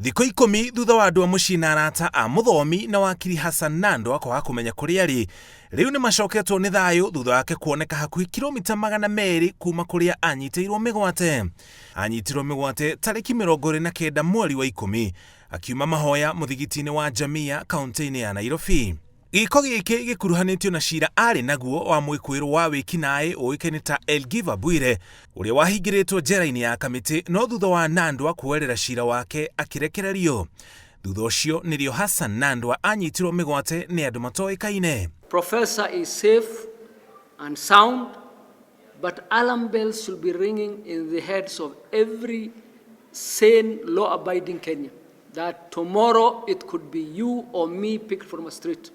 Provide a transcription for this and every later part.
Thikũ 10 thutha wa andũ a mũciĩ na arata a mũthomi na wakiri Hassan Nandwa kwaga kũmenya kũrĩa arĩ, rĩu nĩ macoketwo nĩ thayũ thutha wake kuoneka hakuhĩ kilomita 200 kuma kũrĩa anyitĩirwo mĩgwate. Anyitirwo mĩgwate tarĩki 29 mweri wa 10 akiuma mahoya mũthigiti-inĩ wa Jamia kaunti-inĩ ya Nairobi. Gĩko gĩkĩ gĩkuruhanĩtio na cira arĩ naguo wa mwĩkũĩrwo wa wĩkinaĩ ũĩkaine ta Elgiva Bwire, ũrĩa wahingĩrĩtwo njera-inĩ ya Kamĩtĩ, no thutha wa Nandwa kuerera cira wake akĩrekererio. Thutha ũcio nĩrĩo Hassan Nandwa anyitirwo mĩgwate nĩ andũ matoĩkaine. Professor is safe and sound, but alarm bells should be ringing in the heads of every sane, law-abiding Kenyan that tomorrow it could be you or me picked from a street.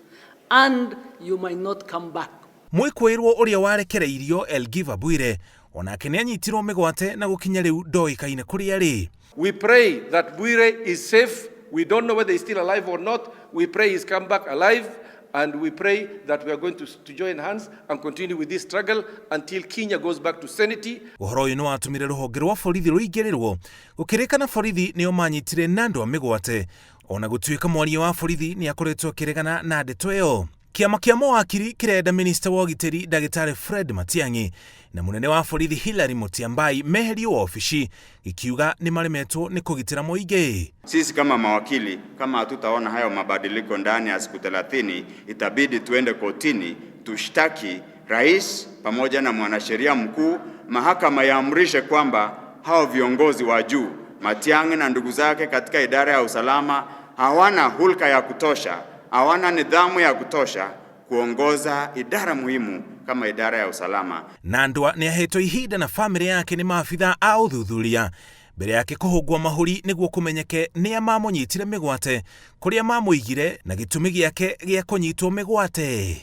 And you might not come back. Mwĩkũĩrwo ũrĩa warekereirio Elgiva Bwire onake nĩ anyitirwo mĩgwate na gũkinya rĩu ndoĩkaine kũrĩa arĩ. We pray that Bwire is safe. We don't know whether he's still alive or not. We pray he's come back alive, and we pray that we are going to join hands and continue with this struggle until Kenya goes back to sanity. Ũhoro ũyũ nĩ watũmire rũhonge rwa borithi rũingĩrĩrwo gũkĩrĩkana borithi nĩo manyitire Nandwa mĩgwate, ona gũtuĩka mwaria wa borithi nĩ akoretwo akĩregana na ndeto ĩyo. Kĩama kĩa mawakiri kĩrenda minista wa ũgitĩri Ndagĩtarĩ Fred Matiang'i na mũnene wa borithi Hilary Mutyambai meherio wabici, gĩkiuga nĩ maremetwo nĩ kũgitĩra mũingĩ. Sisi kama mawakili, kama hatutaona hayo mabadiliko ndani ya siku 30, itabidi tuende kotini tushtaki rais pamoja na mwanasheria mkuu, mahakama yaamrishe kwamba hao viongozi wa juu Matiang'i na ndugu zake katika idara ya usalama hawana hulka ya kutosha, hawana nidhamu ya kutosha kuongoza idara muhimu kama idara ya usalama. Nandwa nĩ ahetwo ihinda na bamĩrĩ yake nĩ maabitha a ũthuthuria mbere yake kũhũngwo mahũri nĩguo kũmenyeke nĩa mamũnyitire mĩgwate, kũrĩa mamũigire na gĩtũmi gĩake gĩa kũnyitwo mĩgwate.